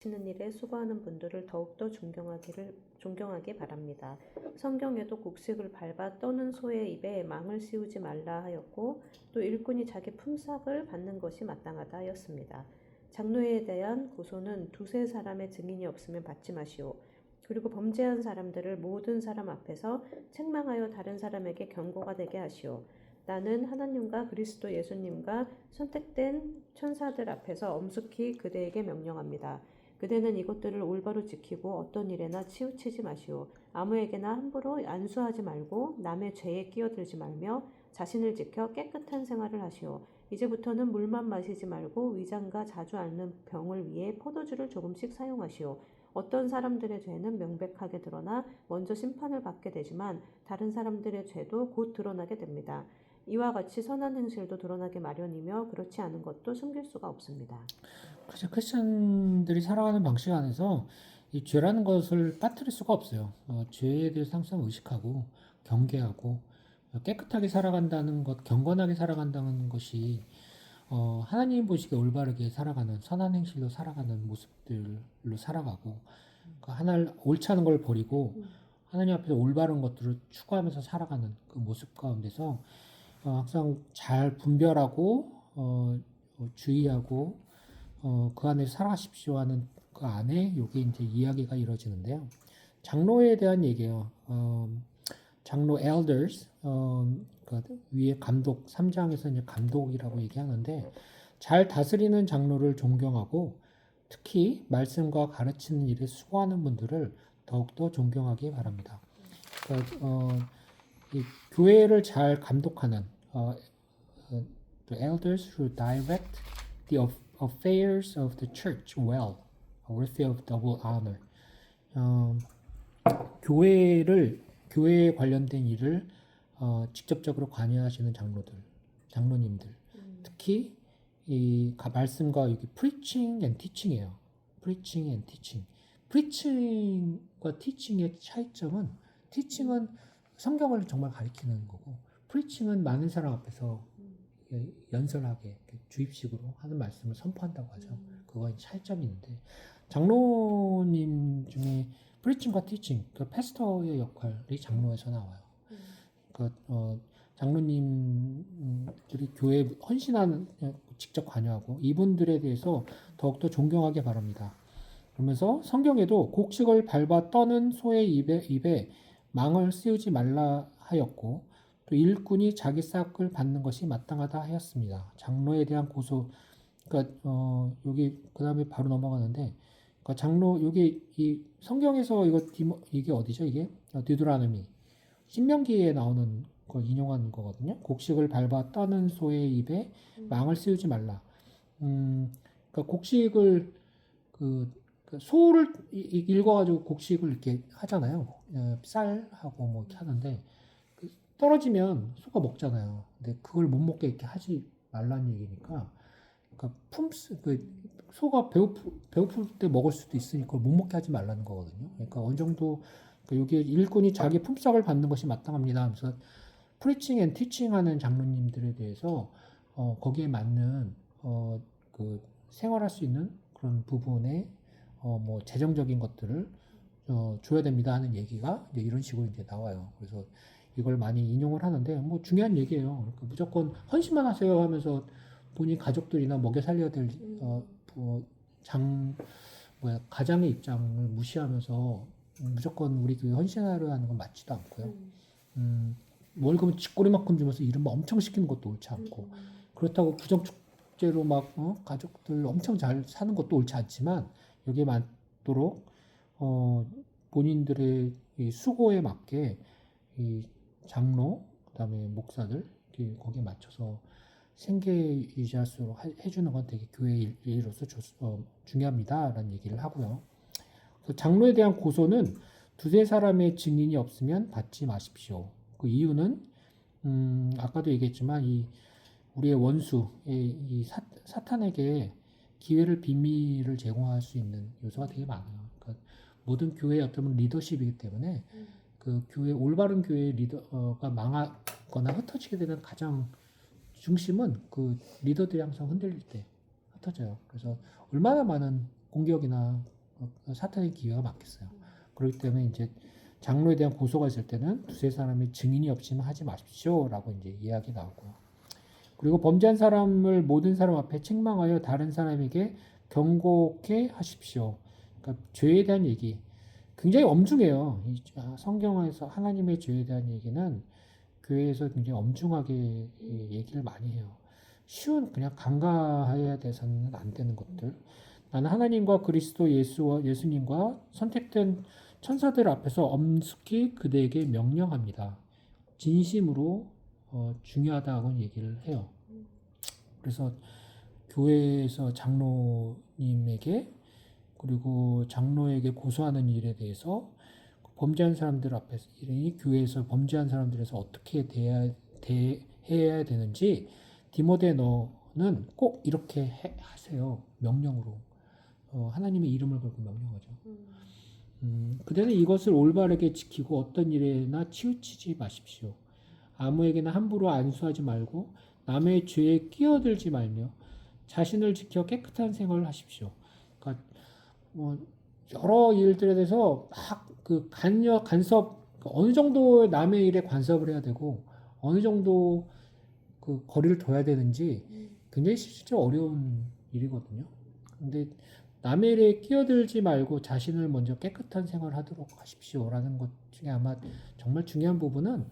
하시는 일에 수고하는 분들을 더욱더 존경하기 바랍니다. 성경에도 곡식을 밟아 떠는 소의 입에 망을 씌우지 말라 하였고 또 일꾼이 자기 품삯을 받는 것이 마땅하다 하였습니다. 장로에 대한 고소는 두세 사람의 증인이 없으면 받지 마시오. 그리고 범죄한 사람들을 모든 사람 앞에서 책망하여 다른 사람에게 경고가 되게 하시오. 나는 하나님과 그리스도 예수님과 선택된 천사들 앞에서 엄숙히 그대에게 명령합니다. 그대는 이것들을 올바로 지키고 어떤 일에나 치우치지 마시오. 아무에게나 함부로 안수하지 말고 남의 죄에 끼어들지 말며 자신을 지켜 깨끗한 생활을 하시오. 이제부터는 물만 마시지 말고 위장과 자주 앓는 병을 위해 포도주를 조금씩 사용하시오. 어떤 사람들의 죄는 명백하게 드러나 먼저 심판을 받게 되지만 다른 사람들의 죄도 곧 드러나게 됩니다. 이와 같이 선한 행실도 드러나기 마련이며 그렇지 않은 것도 숨길 수가 없습니다. 그래서 크리스천들이 살아가는 방식 안에서 이 죄라는 것을 빠뜨릴 수가 없어요. 죄에 대해서 항상 의식하고 경계하고 깨끗하게 살아간다는 것, 경건하게 살아간다는 것이 하나님 보시기에 올바르게 살아가는 선한 행실로 살아가는 모습들로 살아가고 하나 옳지 않은 걸 버리고 하나님 앞에서 올바른 것들을 추구하면서 살아가는 그 모습 가운데서 항상 잘 분별하고 주의하고 그 안에서 살아가십시오 하는 그 안에 여기 이제 이야기가 이루어지는데요. 장로에 대한 얘기예요. 장로 elders 그 위에 감독 3장에서 이제 감독이라고 얘기하는데 잘 다스리는 장로를 존경하고 특히 말씀과 가르치는 일에 수고하는 분들을 더욱더 존경하기 바랍니다. 그러니까, 이 교회를 잘 감독하는 the elders who direct the affairs of the church well, worthy of double honor. 교회에 관련된 일을 직접적으로 관여하시는 장로님들, 특히 이 말씀과 여기 preaching and teaching이에요. preaching and teaching. preaching과 teaching의 차이점은 teaching은 성경을 정말 가리키는 거고 preaching은 많은 사람 앞에서 연설하게 주입식으로 하는 말씀을 선포한다고 하죠. 그거의 차이점이 있는데 장로님 중에 프리칭과 티칭, 그 패스터의 역할이 장로에서 나와요. 장로님들이 교회에 헌신하는 직접 관여하고 이분들에 대해서 더욱더 존경하게 바랍니다. 그러면서 성경에도 곡식을 밟아 떠는 소의 입에 망을 씌우지 말라 하였고 또 일꾼이 자기 싹을 받는 것이 마땅하다 하였습니다. 장로에 대한 고소, 그러니까 여기 그 다음에 바로 넘어가는데, 그러니까 장로 여기 이 성경에서 이게 어디죠? 이게 디도라노미 신명기에 나오는 거 인용하는 거거든요. 곡식을 밟아 떠는 소의 입에 망을 씌우지 말라. 그러니까 곡식을 소를 읽어가지고 곡식을 이렇게 하잖아요. 쌀하고 뭐 이렇게 하는데. 떨어지면 소가 먹잖아요. 근데 그걸 못 먹게 이렇게 하지 말라는 얘기니까, 그러니까 소가 배고플 때 먹을 수도 있으니까 그걸 못 먹게 하지 말라는 거거든요. 그러니까 어느 정도 여기 일꾼이 자기 품삯을 받는 것이 마땅합니다. 하면서 프리칭 앤 티칭 하는 장로님들에 대해서 거기에 맞는 그 생활할 수 있는 그런 부분에 뭐 재정적인 것들을 줘야 됩니다 하는 얘기가 이제 이런 식으로 이제 나와요. 그래서 이걸 많이 인용을 하는데 뭐 중요한 얘기예요. 그러니까 무조건 헌신만 하세요 하면서 본인 가족들이나 먹여 살려야 될 가장의 입장을 무시하면서 무조건 우리 교회 헌신하려 하는 건 맞지도 않고요. 월급은 쥐꼬리만큼 주면서 이름 엄청 시키는 것도 옳지 않고 그렇다고 부정축제로 막 가족들 엄청 잘 사는 것도 옳지 않지만 여기에 맞도록 본인들의 이 수고에 맞게 이 장로, 그다음에 목사들 거기에 맞춰서 생계 유지할 수 해주는 건 되게 교회 일로서 중요합니다라는 얘기를 하고요. 장로에 대한 고소는 두세 사람의 증인이 없으면 받지 마십시오. 그 이유는 아까도 얘기했지만 우리의 원수, 이 사탄에게 기회를 비밀을 제공할 수 있는 요소가 되게 많아요. 그러니까 모든 교회의 어떤 리더십이기 때문에 그 올바른 교회의 리더가 망하거나 흩어지게 되는 가장 중심은 그 리더들이 항상 흔들릴 때 흩어져요. 그래서 얼마나 많은 공격이나 사탄의 기회가 많겠어요. 그렇기 때문에 이제 장로에 대한 고소가 있을 때는 두세 사람의 증인이 없이는 하지 마십시오라고 이제 이야기 나오고요. 그리고 범죄한 사람을 모든 사람 앞에 책망하여 다른 사람에게 경고케 하십시오. 그러니까 죄에 대한 얘기 굉장히 엄중해요. 성경에서 하나님의 죄에 대한 얘기는 교회에서 굉장히 엄중하게 얘기를 많이 해요. 쉬운 그냥 간과해야 돼서는 안 되는 것들. 나는 하나님과 그리스도 예수님과 선택된 천사들 앞에서 엄숙히 그대에게 명령합니다. 진심으로 중요하다고 얘기를 해요. 그래서 교회에서 장로님에게 그리고 장로에게 고소하는 일에 대해서 범죄한 사람들 앞에서 이 교회에서 범죄한 사람들에서 어떻게 대해야 되는지 디모데 너는 꼭 이렇게 하세요. 명령으로 하나님의 이름을 걸고 명령하죠. 그대는 이것을 올바르게 지키고 어떤 일에나 치우치지 마십시오. 아무에게나 함부로 안수하지 말고 남의 죄에 끼어들지 말며 자신을 지켜 깨끗한 생활을 하십시오. 그러니까 여러 일들에 대해서 막 그 간섭 어느 정도 남의 일에 간섭을 해야 되고 어느 정도 그 거리를 둬야 되는지 굉장히 실제 어려운 일이거든요. 근데 남의 일에 끼어들지 말고 자신을 먼저 깨끗한 생활을 하도록 하십시오라는 것 중에 아마 정말 중요한 부분은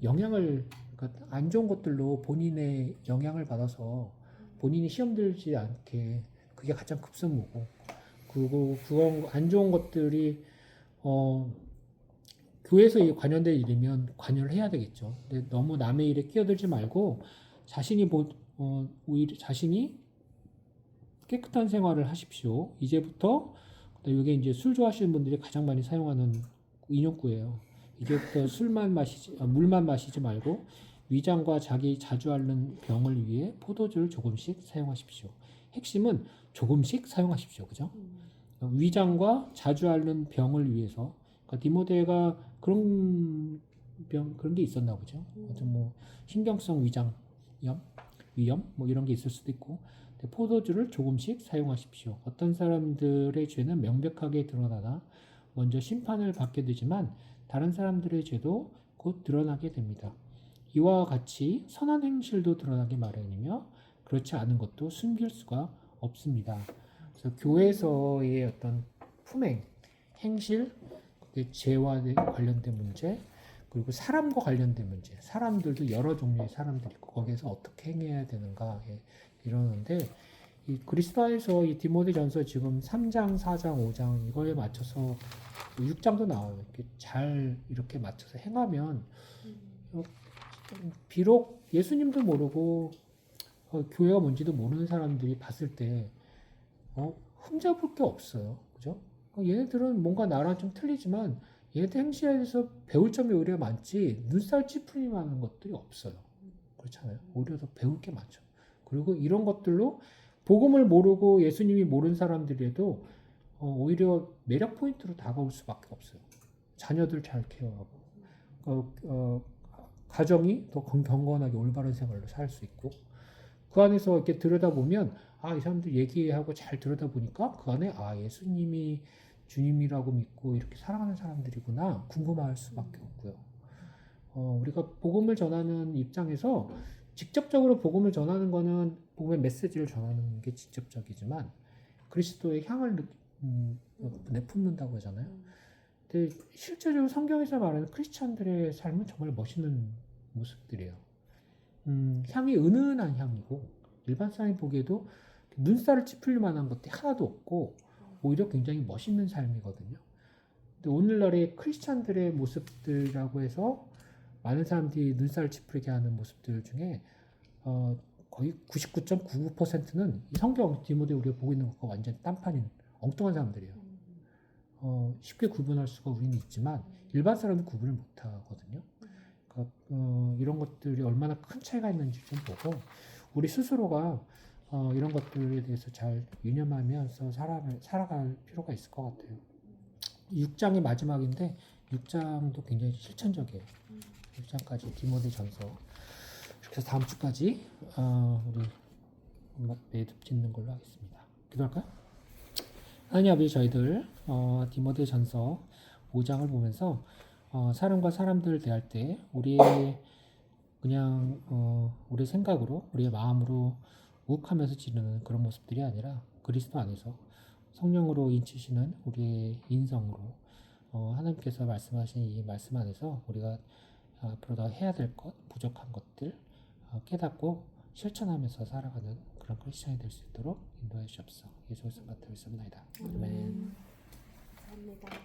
영향을 그러니까 안 좋은 것들로 본인의 영향을 받아서 본인이 시험 들지 않게 그게 가장 급선무고 그리고 그런 안 좋은 것들이 교회에서 관여된 일이면 관여를 해야 되겠죠. 근데 너무 남의 일에 끼어들지 말고 오히려 자신이 깨끗한 생활을 하십시오. 이제부터 이게 이제 술 좋아하시는 분들이 가장 많이 사용하는 인용구예요. 이제부터 물만 마시지 말고 위장과 자기 자주 앓는 병을 위해 포도주를 조금씩 사용하십시오. 핵심은 조금씩 사용하십시오. 그죠? 위장과 자주 앓는 병을 위해서 그러니까 디모데가 그런 게 있었나 보죠. 뭐 신경성 위염 뭐 이런 게 있을 수도 있고 포도주를 조금씩 사용하십시오. 어떤 사람들의 죄는 명백하게 드러나다 먼저 심판을 받게 되지만 다른 사람들의 죄도 곧 드러나게 됩니다. 이와 같이 선한 행실도 드러나기 마련이며 그렇지 않은 것도 숨길 수가 없습니다. 그래서 교회에서의 어떤 품행, 행실, 죄와 관련된 문제, 그리고 사람과 관련된 문제, 사람들도 여러 종류의 사람들이 있고 거기에서 어떻게 행해야 되는가 이러는데 이 그리스도 안에서 이 디모데전서 지금 3장, 4장, 5장 이거에 맞춰서 6장도 나와요. 이렇게 맞춰서 행하면 비록 예수님도 모르고 교회가 뭔지도 모르는 사람들이 봤을 때 흠잡을 게 없어요. 그죠? 얘네들은 뭔가 나랑 좀 틀리지만 얘네들 행실에 대해서 배울 점이 오히려 많지 눈살 찌푸림하는 것들이 없어요. 그렇잖아요. 오히려 더 배울 게 많죠. 그리고 이런 것들로 복음을 모르고 예수님이 모르는 사람들에도 오히려 매력 포인트로 다가올 수밖에 없어요. 자녀들 잘 케어하고 가정이 더 경건하게 올바른 생활로 살 수 있고 그 안에서 이렇게 들여다보면 이 사람들 얘기하고 잘 들여다보니까 그 안에 예수님이 주님이라고 믿고 이렇게 사랑하는 사람들이구나 궁금할 수밖에 없고요. 우리가 복음을 전하는 입장에서 직접적으로 복음을 전하는 거는 복음의 메시지를 전하는 게 직접적이지만 그리스도의 향을 내뿜는다고 하잖아요. 근데 실제로 성경에서 말하는 크리스찬들의 삶은 정말 멋있는 모습들이에요. 향이 은은한 향이고 일반 사람이 보기에도 눈살을 찌푸릴 만한 것들이 하나도 없고 오히려 굉장히 멋있는 삶이거든요. 근데 오늘날의 크리스찬들의 모습들이라고 해서 많은 사람들이 눈살을 찌푸리게 하는 모습들 중에 거의 99.99%는 이 성경 디모데 우리가 보고 있는 것과 완전 딴판인 엉뚱한 사람들이에요. 쉽게 구분할 수가 우리는 있지만 일반 사람은 구분을 못 하거든요. 그러니까 이런 것들이 얼마나 큰 차이가 있는지 좀 보고 우리 스스로가 이런 것들에 대해서 잘 유념하면서 살아갈 필요가 있을 것 같아요. 6장의 마지막인데 6장도 굉장히 실천적이에요. 6장까지 디모데 전서. 그래서 다음 주까지 우리 매듭 짓는 걸로 하겠습니다. 기도할까요? 하나님 아버지 저희들 디모데전서 5장을 보면서 사람과 사람들을 대할 때 우리의 그냥 우리 생각으로 우리의 마음으로 욱하면서 지르는 그런 모습들이 아니라 그리스도 안에서 성령으로 인치시는 우리의 인성으로 하나님께서 말씀하신 이 말씀 안에서 우리가 앞으로 더 해야 될 것, 부족한 것들 깨닫고 실천하면서 살아가는 그런 크리스천이 될 수 있도록 인도해 주옵소서. 예수 그리스도 받들었습니다. 아멘. 감사합니다.